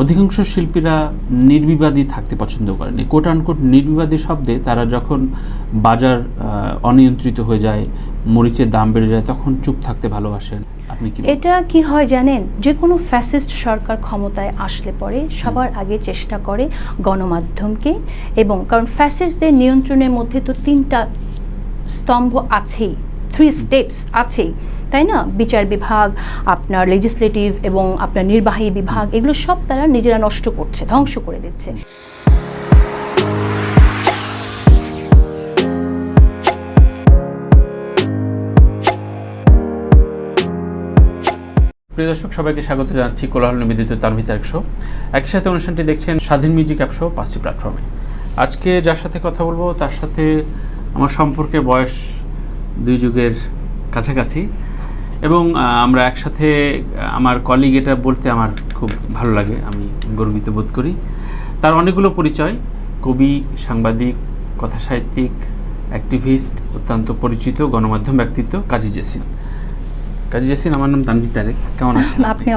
অধিকাংশ শিল্পীরা নির্বিবাদী থাকতে পছন্দ করেন। কোট আনকোট নির্বিবাদী শব্দে তারা যখন বাজার অনিয়ন্ত্রিত হয়ে যায়, মরিচের দাম বেড়ে যায়, তখন চুপ থাকতে ভালোবাসেন। আপনি কি এটা কি হয় জানেন, যে কোনো ফ্যাসিস্ট সরকার ক্ষমতায় আসলে পরে সবার আগে চেষ্টা করে গণমাধ্যমকে, এবং কারণ ফ্যাসিস্টদের নিয়ন্ত্রণের মধ্যে তো 3টা স্তম্ভ আছেই, 3 স্টেটস আছেই, তাই না? বিচার বিভাগ, আপনার লেজিসলেটিভ এবং আপনার নির্বাহী বিভাগ, এগুলো সব তারা নিজেরা নষ্ট করছে, ধ্বংস করে দিচ্ছে। প্রিয় দর্শক, সবাইকে স্বাগত জানাচ্ছি কোলাহল নিবেদিত তানভীর তারেক শো। একই সাথে অনুষ্ঠানটি দেখছেন স্বাধীন মিউজিক অ্যাপ শো 5টি প্ল্যাটফর্মে। আজকে যার সাথে কথা বলবো তার সাথে আমার সম্পর্কের বয়স 2 যুগের কাছাকাছি, এবং আমরা একসাথে, আমার কলিগ, এটা বলতে আমার খুব ভালো লাগে, আমি গর্বিত বোধ করি। তার অনেকগুলো পরিচয়: কবি, সাংবাদিক, কথাসাহিত্যিক, অ্যাক্টিভিস্ট, অত্যন্ত পরিচিত গণমাধ্যম ব্যক্তিত্ব কাজী জেসিন। কাজী জেসিন, আমার নাম তানভীর তারেক। কেমন আছেন? আপনি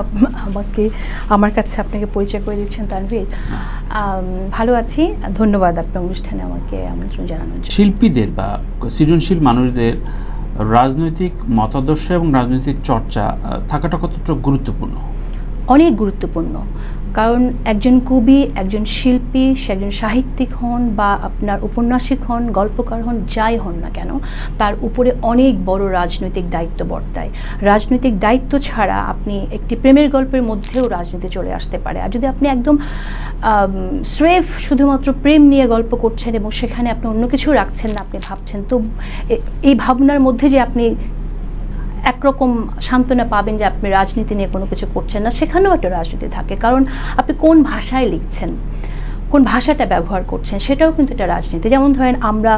আমার কাছে আপনাকে পরিচয় করে দিচ্ছেন তানভীর। ভালো আছি, ধন্যবাদ আপনার অনুষ্ঠানে আমাকে আমন্ত্রণ জানানোর জন্য। শিল্পীদের বা সৃজনশীল মানুষদের রাজনৈতিক মতাদর্শ এবং রাজনৈতিক চর্চা থাকাটা কতটা গুরুত্বপূর্ণ? অনেক গুরুত্বপূর্ণ, কারণ একজন কবি, একজন শিল্পী, সে একজন সাহিত্যিক হন বা আপনার উপন্যাসিক হন, গল্পকার হন, যাই হন না কেন, তার উপরে অনেক বড় রাজনৈতিক দায়িত্ব বর্তায়। রাজনৈতিক দায়িত্ব ছাড়া আপনি একটি প্রেমের গল্পের মধ্যেও রাজনীতি চলে আসতে পারে। আর যদি আপনি একদম স্রেফ শুধুমাত্র প্রেম নিয়ে গল্প করছেন এবং সেখানে আপনি অন্য কিছু রাখছেন না, আপনি ভাবছেন, তো এই ভাবনার মধ্যে যে আপনি একরকম সান্ত্বনা পাবেন যে আপনি রাজনীতি নিয়ে কোনো কিছু করছেন না, সেখানেও একটা রাজনীতি থাকে। কারণ আপনি কোন ভাষায় লিখছেন, কোন ভাষাটা ব্যবহার করছেন, সেটাও কিন্তু একটা রাজনীতি। যেমন ধরেন, আমরা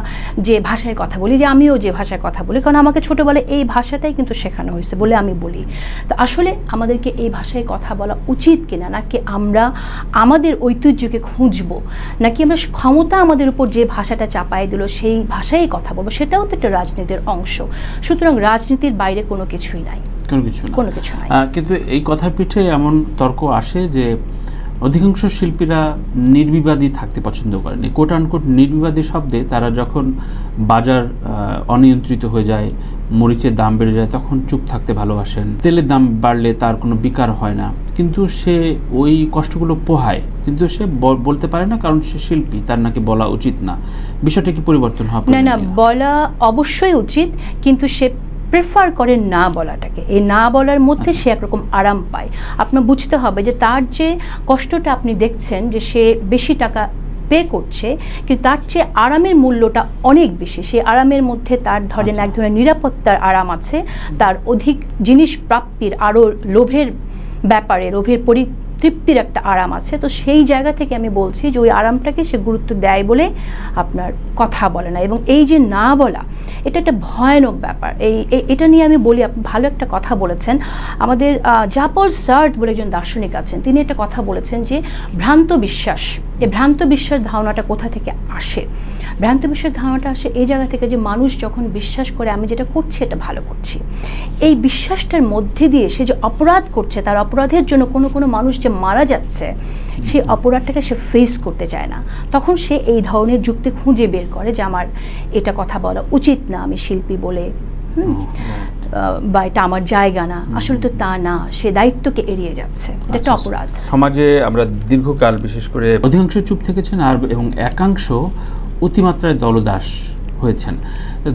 যে ভাষায় কথা বলি, যে আমিও যে ভাষায় কথা বলি, কারণ আমাকে ছোটোবেলায় এই ভাষাটাই কিন্তু শেখানো হয়েছে বলে আমি বলি। তো আসলে আমাদেরকে এই ভাষায় কথা বলা উচিত কিনা, নাকি আমরা আমাদের ঐতিহ্যকে খুঁজবো, নাকি আমরা ক্ষমতা আমাদের উপর যে ভাষাটা চাপাই দিল সেই ভাষায় কথা বলবো, সেটাও তো একটা রাজনীতির অংশ। সুতরাং রাজনীতির বাইরে কোনো কিছুই নাই, কোনো কিছু নাই। কিন্তু এই কথার পিঠে এমন তর্ক আসে যে অধিকাংশ শিল্পীরা নির্বিবাদী থাকতে পছন্দ করেন। কোট আনকোট নির্বিবাদী শব্দে তারা যখন বাজার অনিয়ন্ত্রিত হয়ে যায়, মরিচের দাম বেড়ে যায়, তখন চুপ থাকতে ভালোবাসেন। তেলের দাম বাড়লে তার কোনো বিকার হয় না, কিন্তু সে ওই কষ্টগুলো পোহায়, কিন্তু সে বলতে পারে না, কারণ সে শিল্পী, তার নাকি বলা উচিত না। বিষয়টা কি পরিবর্তন হবে? না, বলা অবশ্যই উচিত, কিন্তু সে প্রেফার করে না বলাটাকে। এই না বলার মধ্যে সে একরকম আরাম পায়। আপনার বুঝতে হবে যে তার যে কষ্টটা আপনি দেখছেন, যে সে বেশি টাকা পে করছে, কিন্তু তার চেয়ে আরামের মূল্যটা অনেক বেশি। সেই আরামের মধ্যে তার ধরেন এক ধরনের নিরাপত্তার আরাম আছে, তার অধিক জিনিস প্রাপ্তির, আরও লোভের ব্যাপারে, লোভের তৃপ্তির একটা আরাম আছে। তো সেই জায়গা থেকে আমি বলছি যে ওই আরামটাকে সে গুরুত্ব দেয় বলে আপনার কথা বলে না। এবং এই যে না বলা, এটা একটা ভয়ানক ব্যাপার। এটা নিয়ে আমি বলি, আপনি ভালো একটা কথা বলেছেন। আমাদের জাপল সার্ট বলে একজন দার্শনিক আছেন, তিনি একটা কথা বলেছেন যে ভ্রান্ত বিশ্বাস, এই ভ্রান্ত বিশ্বাস ধারণাটা কোথা থেকে আসে? ভ্রান্ত বিশ্বাস ধারণাটা আসে এই জায়গা থেকে যে মানুষ যখন বিশ্বাস করে আমি যেটা করছি এটা ভালো করছি, এই বিশ্বাসটার মধ্যে দিয়ে সে যে অপরাধ করছে, তার অপরাধের জন্য কোনো মানুষ যে মারা যাচ্ছে, সেই অপরাধটাকে সে ফেস করতে চায় না। তখন সে এই ধরনের যুক্তি খুঁজে বের করে যে আমার এটা কথা বলা উচিত না, আমি শিল্পী বলে, বা এটা আমার জায়গা না। আসলে তো তা না, সে দায়িত্বকে এড়িয়ে যাচ্ছে, এটা একটা অপরাধ। সমাজে আমরা দীর্ঘকাল, বিশেষ করে অধিকাংশ চুপ থেকেছেন, আর এবং একাংশ অতিমাত্রায় দলদাস হয়েছেন।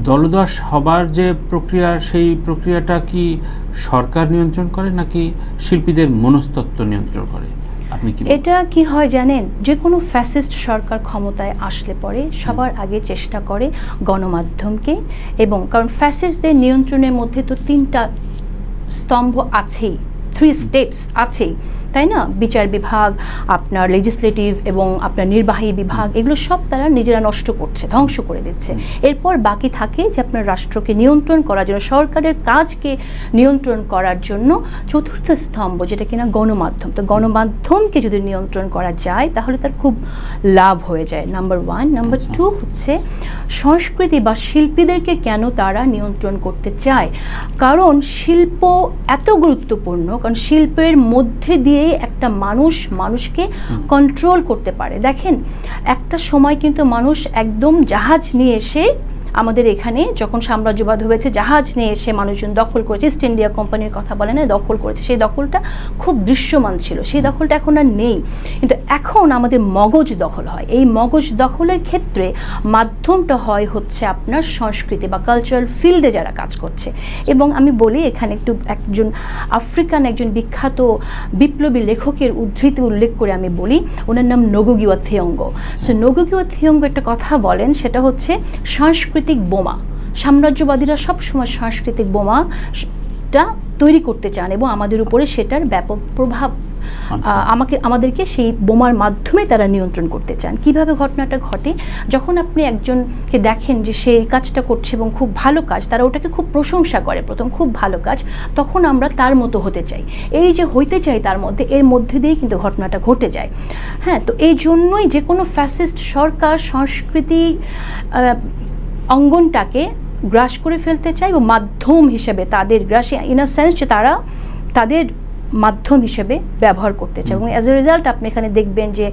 দলদাস হবার যে প্রক্রিয়া, সেই প্রক্রিয়াটা কি সরকার নিয়ন্ত্রণ করে, নাকি শিল্পীদের মনস্তত্ত্ব নিয়ন্ত্রণ করে? আপনি কি? এটা কি হয় জানেন, যে কোনো ফ্যাসিস্ট সরকার ক্ষমতায় আসলে পরে সবার আগে চেষ্টা করে গণমাধ্যমকে, এবং কারণ ফ্যাসিস্টদের নিয়ন্ত্রণের মধ্যে তো 3টা স্তম্ভ আছেই, 3 স্টেটস আছেই, তাই না? বিচার বিভাগ, আপনার লেজিসলেটিভ এবং আপনার নির্বাহী বিভাগ, এগুলো সব তারা নিজেরা নষ্ট করছে, ধ্বংস করে দিচ্ছে। এরপর বাকি থাকে যে আপনার রাষ্ট্রকে নিয়ন্ত্রণ করার জন্য, সরকারের কাজকে নিয়ন্ত্রণ করার জন্য 4র্থ স্তম্ভ, যেটা কিনা গণমাধ্যম। তো গণমাধ্যমকে যদি নিয়ন্ত্রণ করা যায় তাহলে তার খুব লাভ হয়ে যায়, নাম্বার 1। নাম্বার 2 হচ্ছে সংস্কৃতি বা শিল্পীদেরকে কেন তারা নিয়ন্ত্রণ করতে চায়? কারণ শিল্প এত গুরুত্বপূর্ণ, কারণ শিল্পের মধ্যে দিয়ে একটা মানুষকে কন্ট্রোল করতে পারে। দেখেন একটা সময় কিন্তু মানুষ একদম জাহাজ নিয়ে এসে আমাদের এখানে যখন সাম্রাজ্যবাদ হয়েছে, জাহাজ নিয়ে এসে মানুষজন দখল করেছে, ইস্ট ইন্ডিয়া কোম্পানির কথা বলে না, দখল করেছে। সেই দখলটা খুব দৃশ্যমান ছিল, সেই দখলটা এখন আর নেই। কিন্তু এখন আমাদের মগজ দখল হয়। এই মগজ দখলের ক্ষেত্রে মাধ্যমটা হচ্ছে আপনার সংস্কৃতি বা কালচারাল ফিল্ডে যারা কাজ করছে। এবং আমি বলি এখানে একজন আফ্রিকান একজন বিখ্যাত বিপ্লবী লেখকের উদ্ধৃতি উল্লেখ করে আমি বলি, ওনার নাম নোগুগিওয়া থিওঙ্গো। সো নোগুগিওয়া থিওঙ্গো একটা কথা বলেন, সেটা হচ্ছে সাংস্কৃতিক বোমা। সাম্রাজ্যবাদীরা সবসময় সাংস্কৃতিক বোমাটা তৈরি করতে চান এবং আমাদের উপরে সেটার ব্যাপক প্রভাব আমাদেরকে সেই বোমার মাধ্যমে তারা নিয়ন্ত্রণ করতে চান। কিভাবে ঘটনাটা ঘটে? যখন আপনি একজনকে দেখেন যে সে কাজটা করছে এবং খুব ভালো কাজ, তারা ওটাকে খুব প্রশংসা করে, প্রথম খুব ভালো কাজ, তখন আমরা তার মতো হতে চাই। এই যে হইতে চাই তার মধ্যে, এর মধ্যে দিয়েই কিন্তু ঘটনাটা ঘটে যায়। হ্যাঁ, তো এই জন্যই যে কোনো ফ্যাসিস্ট সরকার সংস্কৃতি অঙ্গনটাকে গ্রাস করে ফেলতে চায় এবং মাধ্যম হিসেবে তাদের গ্রাস, ইন আ সেন্স যে তারা তাদের মাধ্যম হিসেবে ব্যবহার করতে চায়। এবং অ্যাজ এ রেজাল্ট আপনি এখানে দেখবেন যে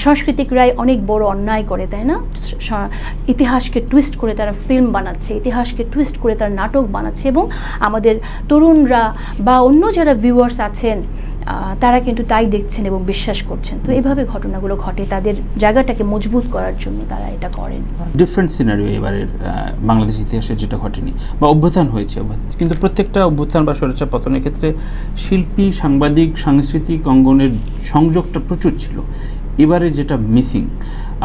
সাংস্কৃতিকরাই অনেক বড় অন্যায় করে, তাই না? ইতিহাসকে টুইস্ট করে তারা ফিল্ম বানাচ্ছে, ইতিহাসকে টুইস্ট করে তারা নাটক বানাচ্ছে, এবং আমাদের তরুণরা বা অন্য যারা ভিউয়ার্স আছেন তারা কিন্তু তাই দেখছেন এবং বিশ্বাস করছেন। তো এইভাবে ঘটনাগুলো ঘটে, তাদের জায়গাটাকে মজবুত করার জন্য তারা এটা করেন। ডিফারেন্ট সিনারিও এবারের বাংলাদেশ ইতিহাসে যেটা ঘটেনি বা অভ্যুত্থান হয়েছে, কিন্তু প্রত্যেকটা অভ্যুত্থান বা স্বৈরাচার পতনের ক্ষেত্রে শিল্পী, সাংবাদিক, সাংস্কৃতিক অঙ্গনের সংযোগটা প্রচুর ছিল। এবারে যেটা মিসিং,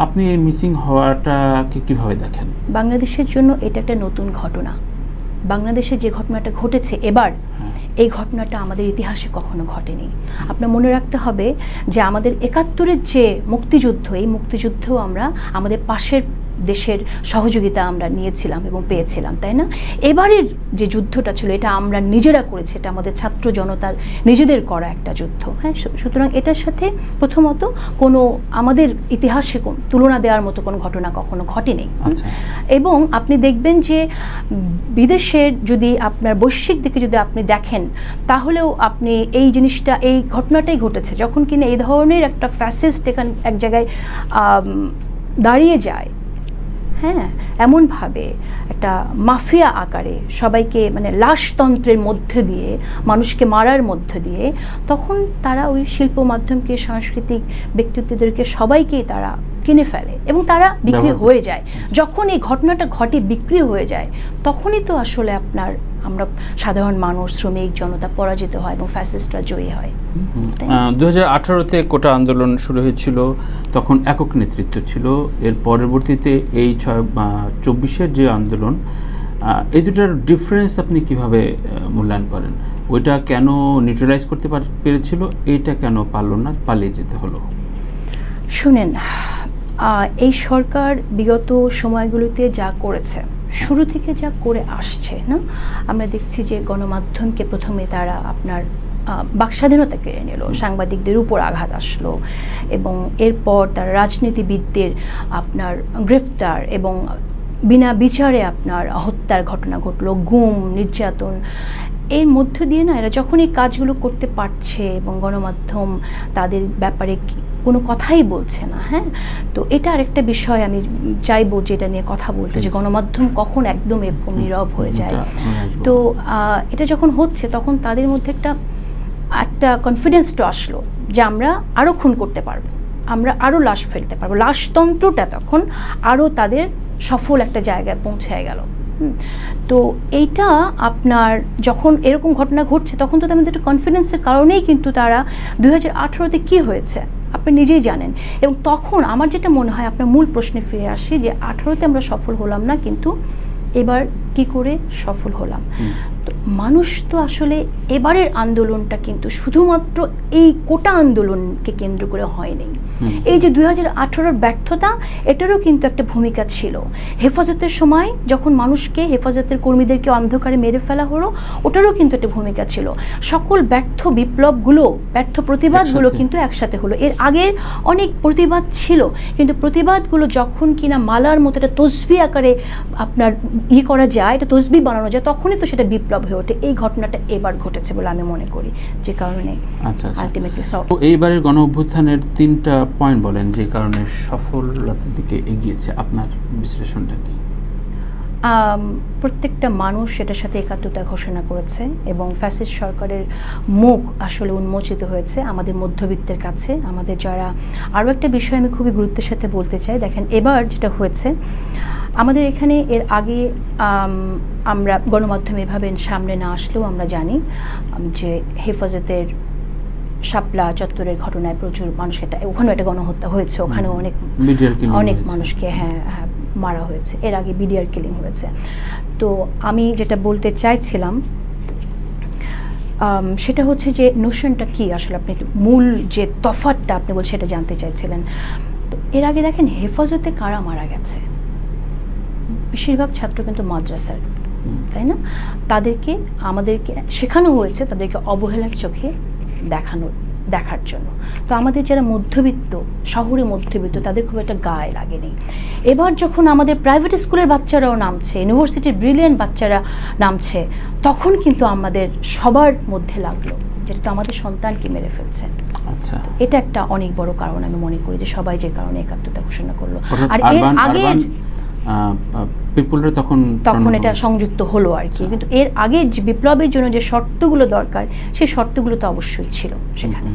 আপনি এই মিসিং হওয়াটাকে কিভাবে দেখেন? বাংলাদেশের জন্য এটা একটা নতুন ঘটনা। বাংলাদেশে যে ঘটনাটা ঘটেছে এবার, এই ঘটনাটা আমাদের ইতিহাসে কখনো ঘটেনি। আপনার মনে রাখতে হবে যে আমাদের ৭১-এর যে মুক্তিযুদ্ধ, এই মুক্তিযুদ্ধেও আমরা আমাদের পাশের দেশের সহযোগিতা আমরা নিয়েছিলাম এবং পেয়েছিলাম, তাই না? এবারের যে যুদ্ধটা ছিল এটা আমরা নিজেরা করেছি, এটা আমাদের ছাত্র জনতার নিজেদের করা একটা যুদ্ধ। হ্যাঁ, সুতরাং এটার সাথে প্রথমত কোনো আমাদের ইতিহাসে তুলনা দেওয়ার মতো কোনো ঘটনা কখনো ঘটেনি। এবং আপনি দেখবেন যে বিদেশের যদি আপনার বৈশ্বিক দিকে যদি আপনি দেখেন, তাহলেও আপনি এই জিনিসটা, এই ঘটনাটাই ঘটেছে যখন কিনা এই ধরনের একটা ফ্যাসিস্ট এখানে এক জায়গায় দাঁড়িয়ে যায়, হ্যাঁ, এমনভাবে একটা মাফিয়া আকারে সবাইকে, মানে লাশতন্ত্রের মধ্যে দিয়ে, মানুষকে মারার মধ্যে দিয়ে, তখন তারা ওই শিল্প মাধ্যমকে, সাংস্কৃতিক ব্যক্তিত্বদেরকে সবাইকেই তারা কিনে ফেলে এবং তারা বিক্রি হয়ে যায়। যখন এই ঘটনাটা ঘটে, বিক্রি হয়ে যায়, তখনই তো আসলে আমরা সাধারণ মানুষ, শ্রমিক জনতা পরাজিত হয় এবং ফ্যাসিস্টরা জয়ী হয়। 2018-তে কোটা আন্দোলন শুরু হয়েছিল, তখন একক নেতৃত্ব ছিল। এর পরবর্তীতে এই 24-এর যে আন্দোলন, এই দুটার ডিফারেন্স আপনি কিভাবে মূল্যায়ন করেন? ওইটা কেন নিউট্রালাইজ করতে পেরেছিল, এইটা কেন পারল না, পালিয়ে যেতে হলো? শুনেন, এই সরকার বিগত সময়গুলোতে যা করেছে, শুরু থেকে যা করে আসছে না, আমরা দেখছি যে গণমাধ্যমকে প্রথমে তারা আপনার বাকস্বাধীনতা কেড়ে নিল, সাংবাদিকদের উপর আঘাত আসলো, এবং এরপর তারা রাজনীতিবিদদের আপনার গ্রেফতার এবং বিনা বিচারে আপনার হত্যার ঘটনা ঘটলো, গুম, নির্যাতন। এর মধ্য দিয়ে না এরা যখন এই কাজগুলো করতে পারছে এবং গণমাধ্যম তাদের ব্যাপারে কোনো কথাই বলছে না, হ্যাঁ, তো এটা আরেকটা বিষয় আমি চাইবো যে এটা নিয়ে কথা বলতে, যে গণমাধ্যম কখন একদম এরকম নীরব হয়ে যায়। তো এটা যখন হচ্ছে তখন তাদের মধ্যে একটা কনফিডেন্সটা আসলো যে আমরা আরও খুন করতে পারবো, আমরা আরও লাশ ফেলতে পারবো। লাশতন্ত্রটা তখন আরও তাদের সফল একটা জায়গায় পৌঁছে গেল। তো এইটা আপনার যখন এরকম ঘটনা ঘটছে, তখন তো তাদের একটা কনফিডেন্সের কারণেই কিন্তু তারা 2018-তে কী হয়েছে আপনি নিজেই জানেন। এবং তখন আমার যেটা মনে হয়, আপনার মূল প্রশ্নে ফিরে আসি, যে 18-তে আমরা সফল হলাম না, কিন্তু এবার কি করে সফল হলাম? তো মানুষ তো আসলে এবারের আন্দোলনটা কিন্তু শুধুমাত্র এই কোটা আন্দোলনকে কেন্দ্র করে হয়নি। এই যে 2018-র ব্যর্থতা, এটারও কিন্তু একটা ভূমিকা ছিল। হেফাজতের সময় যখন মানুষকে, হেফাজতের কর্মীদেরকে অন্ধকারে মেরে ফেলা হলো, ওটারও কিন্তু একটা ভূমিকা ছিল। সকল ব্যর্থ বিপ্লবগুলো, ব্যর্থ প্রতিবাদগুলো কিন্তু একসাথে হলো। এর আগে অনেক প্রতিবাদ ছিল, কিন্তু প্রতিবাদগুলো যখন কিনা মালার মতো একটা তসবি আকারে আপনার করা যায়, এটা তসবি বানানো যায়, তখনই তো সেটা বিপ্লব হয়ে ওঠে। এই ঘটনাটা এবার ঘটেছে বলে আমি মনে করি, যে কারণে আচ্ছা আচ্ছা। আলটিমেটলি তো এইবারের গণ অভ্যুত্থানের 3টা পয়েন্ট বলেন যে কারণে সফলতার দিকে এগিয়েছে, আপনার বিশ্লেষণটা কি? প্রত্যেকটা মানুষ এটার সাথে একাত্মতা ঘোষণা করেছে এবং ফ্যাসিস্ট সরকারের মুখ আসলে উন্মোচিত হয়েছে আমাদের মধ্যবিত্তের কাছে। আমাদের যারা, আরও একটা বিষয় আমি খুবই গুরুত্বের সাথে বলতে চাই, দেখেন এবার যেটা হয়েছে আমাদের এখানে, এর আগে আমরা গণমাধ্যমে এভাবে সামনে না আসলেও আমরা জানি যে হেফাজতের শাপলা চত্বরের ঘটনায় প্রচুর মানুষ, ওখানেও একটা গণহত্যা হয়েছে, ওখানেও অনেক মানুষকে মারা হয়েছে, এর আগে বিডিআর কিলিং হয়েছে। তো আমি যেটা বলতে চাইছিলাম সেটা হচ্ছে যে নোশনটা কি আসলে, আপনি একটু মূল যে তফাৎটা আপনি বলছেন সেটা জানতে চাইছিলেন। তো এর আগে দেখেন হেফাজতে কারা মারা গেছে, বেশিরভাগ ছাত্র কিন্তু মাদ্রাসার, তাই না? আমাদেরকে শেখানো হয়েছে তাদেরকে অবহেলার চোখে দেখার জন্য। তো আমাদের যারা মধ্যবিত্ত, শহরে মধ্যবিত্ত, তাদের খুব একটা গায়ে লাগেনি। এবার যখন আমাদের প্রাইভেট স্কুলের বাচ্চারাও নামছে, ইউনিভার্সিটির ব্রিলিয়ান্ট বাচ্চারা নামছে, তখন কিন্তু আমাদের সবার মধ্যে লাগলো, যেটা তো আমাদের সন্তানকে মেরে ফেলছে। আচ্ছা, এটা একটা অনেক বড় কারণ আমি মনে করি, যে সবাই যে কারণে একাত্মতা ঘোষণা করলো। আর এর আগে পিপলরা তখন এটা সংযুক্ত হলো আর কি। কিন্তু এর আগে যে বিপ্লবের জন্য যে শর্তগুলো দরকার, সেই শর্তগুলো তো অবশ্যই ছিল সেখানে।